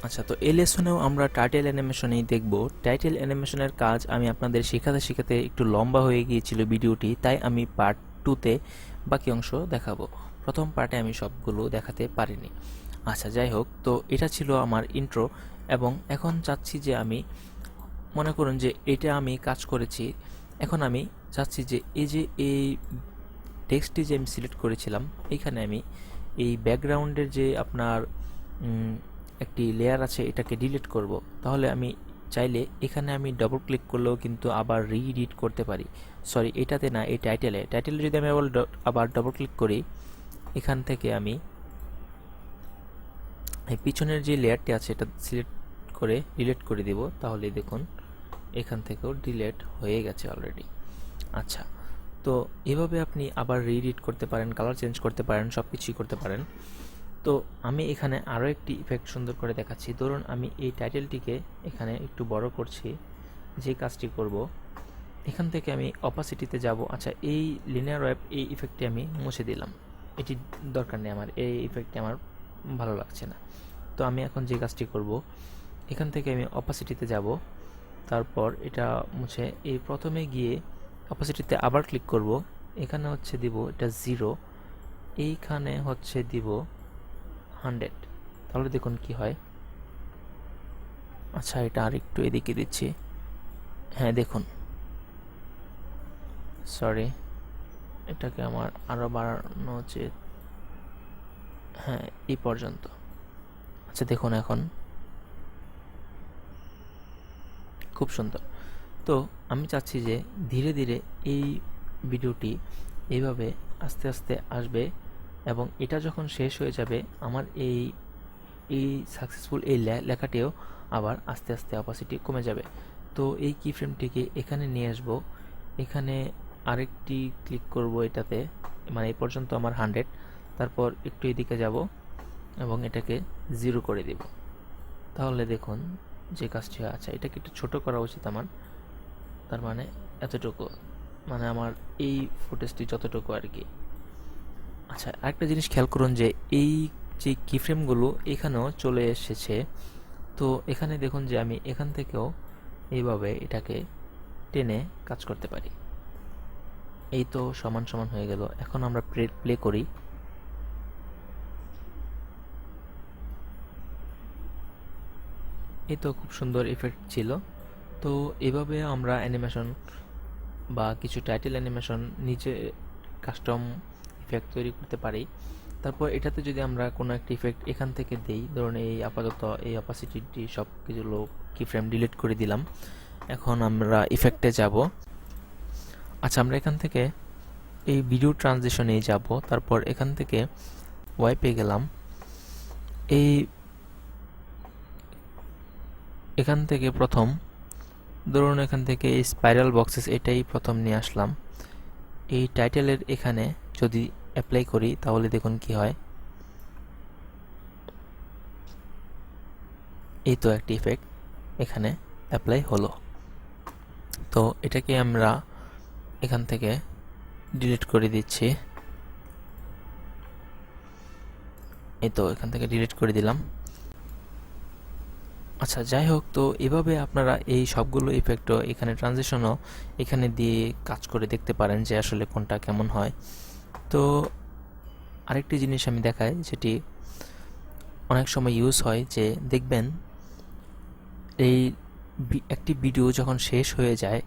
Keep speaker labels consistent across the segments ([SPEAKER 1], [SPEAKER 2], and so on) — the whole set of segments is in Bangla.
[SPEAKER 1] আচ্ছা, তো এই লেসনেও আমরা টাইটেল অ্যানিমেশনেই দেখব। টাইটেল অ্যানিমেশনের কাজ আমি আপনাদের শেখাতে শেখাতে একটু লম্বা হয়ে গিয়েছিল ভিডিওটি, তাই আমি পার্ট 2তে বাকি অংশ দেখাবো। প্রথম পার্টে আমি সবগুলো দেখাতে পারিনি। আচ্ছা, যাই হোক, তো এটা ছিল আমার ইন্ট্রো। এবং এখন চাচ্ছি যে আমি মনে করুন যে এটা আমি কাজ করেছি। এখন আমি চাচ্ছি যে এই টেক্সটটি যে আমি সিলেক্ট করেছিলাম, এখানে আমি এই ব্যাকগ্রাউন্ডের যে আপনার একটি লেয়ার আছে, এটাকে ডিলিট করব। তাহলে আমি চাইলে এখানে আমি ডবল ক্লিক করলেও কিন্তু আবার রিএডিট করতে পারি। সরি, এটাতে না, এই টাইটেলে যদি আমি আবার ডবল ক্লিক করি, এখান থেকে আমি এই পিছনের যে লেয়ারটি আছে এটা সিলেক্ট করে ডিলিট করে দিব। তাহলে দেখুন এখান থেকেও ডিলিট হয়ে গেছে অলরেডি। আচ্ছা, তো এভাবে আপনি আবার রিএডিট করতে পারেন, কালার চেঞ্জ করতে পারেন, সব কিছুই করতে পারেন। তো আমি এখানে আরও একটি ইফেক্ট সুন্দর করে দেখাচ্ছি। ধরুন আমি এই টাইটেলটিকে এখানে একটু বড় করছি। যে কাজটি করব, এখান থেকে আমি অপাসিটিতে যাব। আচ্ছা, এই লিনিয়ার ওয়েব এই ইফেক্টটি আমি মুছে দিলাম। এটি দরকার নেই আমার, এই ইফেক্টটি আমার ভালো লাগছে না। তো আমি এখন যে কাজটি করব, এখান থেকে আমি অপাসিটিতে যাব। তারপর এটা মুছে এই প্রথমে গিয়ে অপাসিটিতে আবার ক্লিক করব। এখানে হচ্ছে দিব এটা 0, এইখানে হচ্ছে দিব 100। তাহলে দেখুন কি হয়। আচ্ছা, এটা আর একটু এদিকে দিচ্ছি। হ্যাঁ, দেখুন, সরি, এটাকে আমার আরও বাড়ানো উচিত। হ্যাঁ, এই পর্যন্ত। আচ্ছা, দেখুন এখন খুব সুন্দর। তো আমি চাচ্ছি যে ধীরে ধীরে এই ভিডিওটি এইভাবে আস্তে আস্তে আসবে, এবং এটা যখন শেষ হয়ে যাবে আমার এই সাকসেসফুল এই লেখাটিও আবার আস্তে আস্তে অপাসিটি কমে যাবে। তো এই কি ফ্রেমটিকে এখানে নিয়ে আসব। এখানে আরেকটি ক্লিক করব এটাতে, মানে এই পর্যন্ত আমার 100। তারপর একটু এদিকে যাব এবং এটাকে 0 করে দিব। তাহলে দেখুন যে কাজটি হয়। আচ্ছা, এটাকে একটু ছোট করা উচিত আমার, তার মানে এতটুকু, মানে আমার এই ফুটেজটি যতটুকু আর কি। আচ্ছা, আরেকটা জিনিস খেয়াল করুন যে এই যে কিফ্রেমগুলো এখানেও চলে এসেছে। তো এখানে দেখুন যে আমি এখান থেকেও এইভাবে এটাকে টেনে কাজ করতে পারি। এই তো সমান সমান হয়ে গেল। এখন আমরা প্লে করি। এই তো খুব সুন্দর ইফেক্ট ছিল। তো এভাবে আমরা অ্যানিমেশন বা কিছু টাইটেল অ্যানিমেশন নিচে কাস্টম ইফেক্ট তৈরি করতে পারি। তারপর এটাতে যদি আমরা কোনো একটা ইফেক্ট এখান থেকে দেই, ধরুন এই আপাতত এই অপাসিটিটি সব কিছুগুলো কি ফ্রেম ডিলিট করে দিলাম। এখন আমরা ইফেক্টে যাব। আচ্ছা, আমরা এখান থেকে এই ভিডিও ট্রানজিশনে যাব। তারপর এখান থেকে ওয়াইপে গেলাম। এই এখান থেকে প্রথম, ধরুন এখান থেকে এই স্পাইরাল বক্সেস এটাই প্রথম নিয়ে আসলাম। এই টাইটেলের এখানে যদি অ্যাপ্লাই করি তাহলে দেখুন কি হয়। এই তো একটি ইফেক্ট এখানে অ্যাপ্লাই হলো। তো এটাকে আমরা এখান থেকে ডিলিট করে দিচ্ছি। এই তো এখান থেকে ডিলিট করে দিলাম। আচ্ছা, যাই হোক, তো এভাবে আপনারা এই সবগুলো ইফেক্টও এখানে ট্রানজিশনও এখানে দিয়ে কাজ করে দেখতে পারেন যে আসলে কোনটা কেমন হয়। তো আরেকটি জিনিস আমি দেখাই, যেটি অনেক সময় ইউজ হয়, যে দেখবেন এই একটি ভিডিও যখন শেষ হয়ে যায়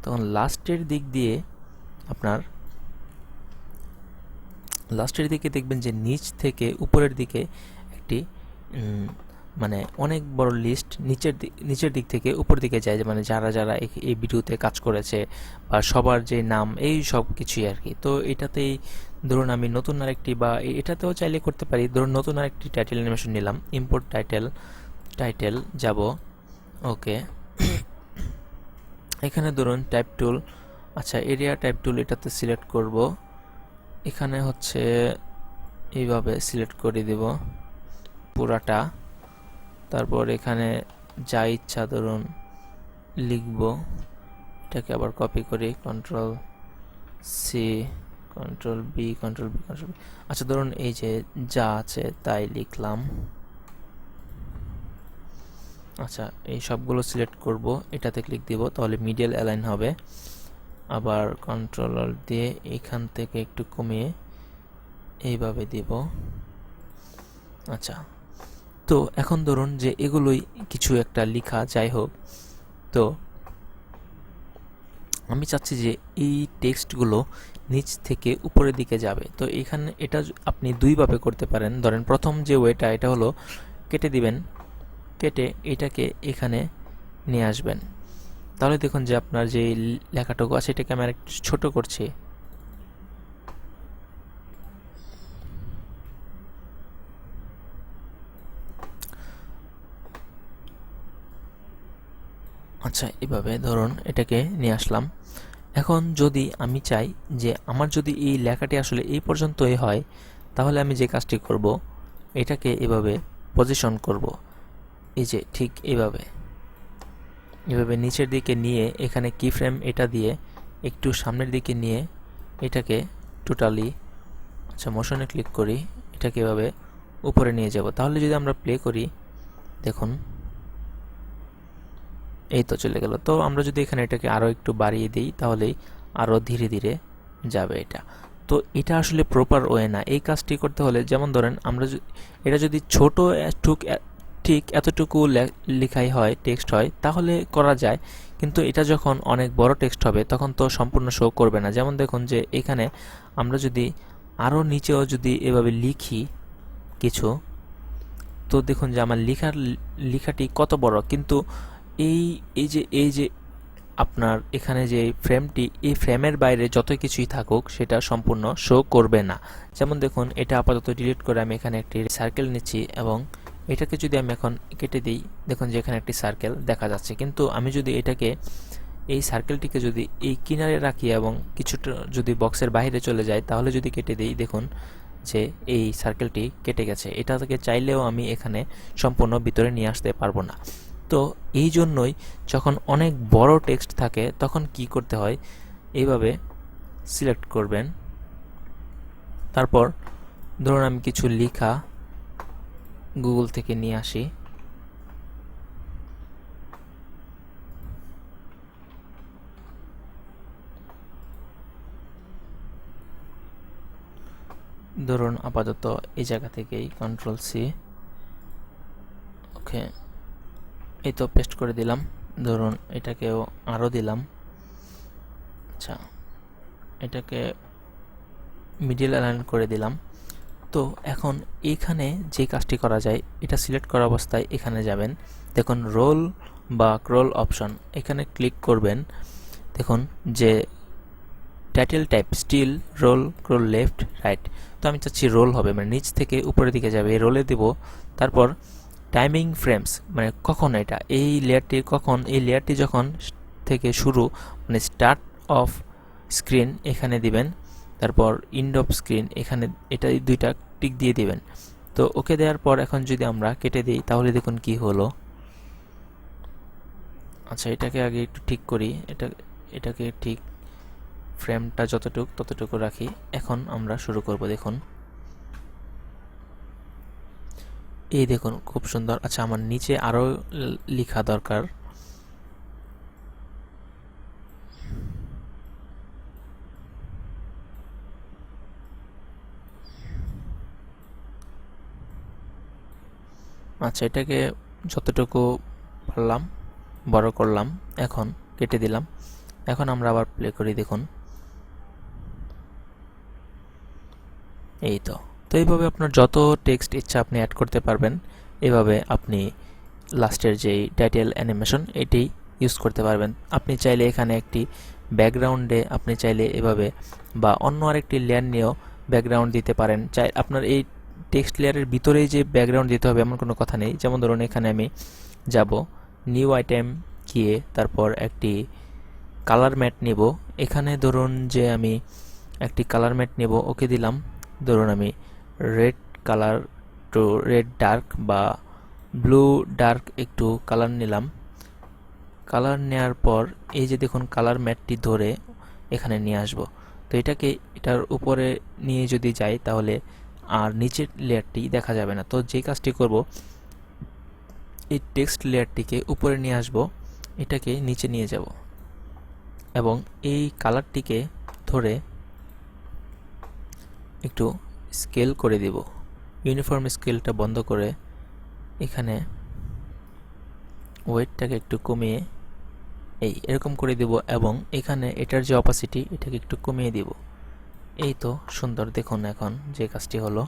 [SPEAKER 1] তখন লাস্টের দিকে দেখবেন যে নিচ থেকে উপরের দিকে একটি মানে অনেক বড় লিস্ট নিচের দিক থেকে উপর দিকে যায়, মানে যারা যারা এই ভিডিওতে কাজ করেছে বা সবার যে নাম, এই সব কিছুই আর কি। তো এটাতেই ধরুন আমি নতুন আরেকটি, বা এটাতেও চাইলে করতে পারি, ধরুন নতুন আরেকটি টাইটেল অ্যানিমেশন নিলাম। ইম্পোর্ট টাইটেল যাব। ওকে, এখানে ধরুন টাইপ টুল। আচ্ছা, এরিয়া টাইপ টুল এটাতে সিলেক্ট করব। এখানে হচ্ছে এইভাবে সিলেক্ট করে দেব পুরাটা। তারপর এখানে যা ইচ্ছা ধরুন লিখব। এটাকে আবার কপি করি, control C, control B, control B, control B. আচ্ছা, ধরুন এই যে যা আছে তাই লিখলাম। আচ্ছা, এই সবগুলো সিলেক্ট করব, এটাতে ক্লিক দিব, তাহলে মিডিয়াল অ্যালাইন হবে। আবার কন্ট্রোল অল্ট দিয়ে এখান থেকে একটু কমিয়ে এইভাবে দিব। আচ্ছা, তো এখন ধরুন যে এগুলোই কিছু একটা লেখা, যাই হোক, তো আমি চাচ্ছি যে এই টেক্সটগুলো নিচ থেকে উপরের দিকে যাবে। তো এখানে এটা আপনি দুইভাবে করতে পারেন। ধরেন প্রথম যে ওয়েটা, এটা হলো কেটে দিবেন, কেটে এটাকে এখানে নিয়ে আসবেন। তাহলে দেখুন যে আপনার যে লেখাটুকু আছে এটাকে আমি আরেকটু ছোট করছি। আচ্ছা, এভাবে ধরুন এটাকে নিয়ে আসলাম। এখন যদি আমি চাই যে আমার যদি এই লেখাটি আসলে এই পর্যন্তই হয়, তাহলে আমি যে কাজটি করব, এটাকে এভাবে পজিশন করব, এই যে ঠিক এভাবে নিচের দিকে নিয়ে এখানে কি ফ্রেম এটা দিয়ে একটু সামনের দিকে নিয়ে এটাকে টোটালি, আচ্ছা মোশনে ক্লিক করি, এটাকে এভাবে উপরে নিয়ে যাব। তাহলে যদি আমরা প্লে করি, দেখুন এই তো চলে গেল। তো আমরা যদি এখানে এটাকে আরও একটু বাড়িয়ে দিই, তাহলেই আরও ধীরে ধীরে যাবে এটা। তো এটা আসলে প্রপার ওয়ে না। এই কাজটি করতে হলে, যেমন ধরেন আমরা এটা যদি ছোট ঠিক এতটুকু লেখাই হয়, টেক্সট হয়, তাহলে করা যায়। কিন্তু এটা যখন অনেক বড় টেক্সট হবে, তখন তো সম্পূর্ণ শো করবে না। যেমন দেখুন যে এখানে আমরা যদি আরও নিচেও যদি এভাবে লিখি কিছু, তো দেখুন যে আমার লেখাটি কত বড়, কিন্তু এই এই যে আপনার এখানে যে ফ্রেমটি, এই ফ্রেমের বাইরে যত কিছুই থাকুক সেটা সম্পূর্ণ শো করবে না। যেমন দেখুন এটা আপাতত ডিলিট করে আমি এখানে একটি সার্কেল নিচ্ছি এবং এটাকে যদি আমি এখন কেটে দিই, দেখুন যে এখানে একটি সার্কেল দেখা যাচ্ছে। কিন্তু আমি যদি এটাকে, এই সার্কেলটিকে যদি এই কিনারে রাখি এবং কিছুটা যদি বক্সের বাইরে চলে যায়, তাহলে যদি কেটে দিই, দেখুন যে এই সার্কেলটি কেটে গেছে। এটাকে চাইলেও আমি এখানে সম্পূর্ণ ভিতরে নিয়ে আসতে পারবো না। তো এই জন্যই যখন অনেক বড় টেক্সট থাকে তখন কি করতে হয়, এইভাবে সিলেক্ট করবেন। তারপর ধরুন আমি কিছু লেখা গুগল থেকে নিয়ে আসি, ধরুন আপাতত এই জায়গা থেকেই কন্ট্রোল সি, ওকে, এই তো পেস্ট করে দিলাম। ধরুন এটাকেও আরও দিলাম। আচ্ছা, এটাকে মিডিল অ্যালাইন করে দিলাম। তো এখন এইখানে যে কাজটি করা যায়, এটা সিলেক্ট করা অবস্থায় এখানে যাবেন, দেখুন রোল বা ক্রল অপশন, এখানে ক্লিক করবেন। দেখুন যে title type still roll crawl left right, তো আমি চাচ্ছি রোল হবে, মানে নিচ থেকে উপরের দিকে যাবে, রোলে দেব। তারপর টাইমিং ফ্রেমস, মানে কখন এটা, এই লেয়ারটি কখন, এই লেয়ারটি যখন থেকে শুরু, মানে স্টার্ট অফ স্ক্রিন এখানে দিবেন। তারপর ইন্ড অফ স্ক্রিন এখানে, এটা দুইটা টিক দিয়ে দিবেন। তো ওকে দেওয়ার পর এখন যদি আমরা কেটে দিই, তাহলে দেখুন কি হলো। আচ্ছা, এটাকে আগে একটু ঠিক করি, এটাকে ঠিক ফ্রেমটা যতটুকু ততটুকু রাখি। এখন আমরা শুরু করব। দেখুন এই দেখুন খুব সুন্দর। আচ্ছা, আমার নিচে আরও লেখা দরকার। আচ্ছা, এটাকে যতটুকু পারলাম বড় করলাম, এখন কেটে দিলাম। এখন আমরা আবার প্লে করি, দেখুন এই তো। তো এইভাবে আপনার যত টেক্সট ইচ্ছা আপনি অ্যাড করতে পারবেন। এভাবে আপনি লাস্টের যেই টাইটেল অ্যানিমেশন এটি ইউজ করতে পারবেন। আপনি চাইলে এখানে একটি ব্যাকগ্রাউন্ডে আপনি চাইলে এভাবে বা অন্য আরেকটি লেয়ার নিয়েও ব্যাকগ্রাউন্ড দিতে পারেন। চাই আপনার এই টেক্সট লেয়ারের ভিতরেই যে ব্যাকগ্রাউন্ড দিতে হবে এমন কোনো কথা নেই। যেমন ধরুন এখানে আমি যাব, নিউ আইটেম গিয়ে তারপর একটি কালার ম্যাট নেব। এখানে ধরুন যে আমি একটি কালার ম্যাট নেব, ওকে দিলাম। ধরুন আমি red colour to red dark বা ব্লু ডার্ক একটু কালার নিলাম। কালার নেওয়ার পর এই যে দেখুন কালার ম্যাটটি ধরে এখানে নিয়ে আসব। তো এটাকে এটার উপরে নিয়ে যদি যাই, তাহলে আর নিচের লেয়ারটি দেখা যাবে না। তো যে কাজটি করব, এই টেক্সট লেয়ারটিকে উপরে নিয়ে আসব, এটাকে নিচে নিয়ে যাব এবং এই কালারটিকে ধরে একটু স্কেল করে দিব। ইউনিফর্ম স্কেলটা বন্ধ করে এখানে ওয়েটটাকে একটু কমিয়ে এরকম করে দিব এবং এখানে এটার যে অপাসিটি এটাকে একটু কমিয়ে দিব। এই তো সুন্দর, দেখুন এখন যে কাজটি হলো।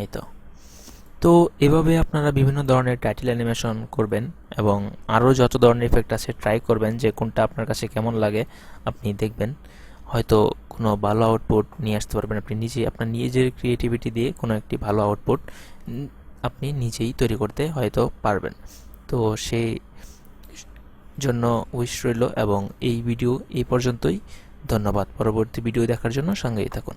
[SPEAKER 1] এই তো তো এভাবে আপনারা বিভিন্ন ধরনের টাইটেল অ্যানিমেশন করবেন এবং আরও যত ধরনের ইফেক্ট আছে ট্রাই করবেন যে কোনটা আপনার কাছে কেমন লাগে। আপনি দেখবেন হয়তো কোনো ভালো আউটপুট নিয়ে আসতে পারবেন আপনি নিজেই, আপনার নিজের ক্রিয়েটিভিটি দিয়ে কোনো একটি ভালো আউটপুট আপনি নিজেই তৈরি করতে হয়তো পারবেন। তো সেই জন্য উইশ রইল এবং এই ভিডিও এই পর্যন্তই। ধন্যবাদ। পরবর্তী ভিডিও দেখার জন্য সঙ্গেই থাকুন।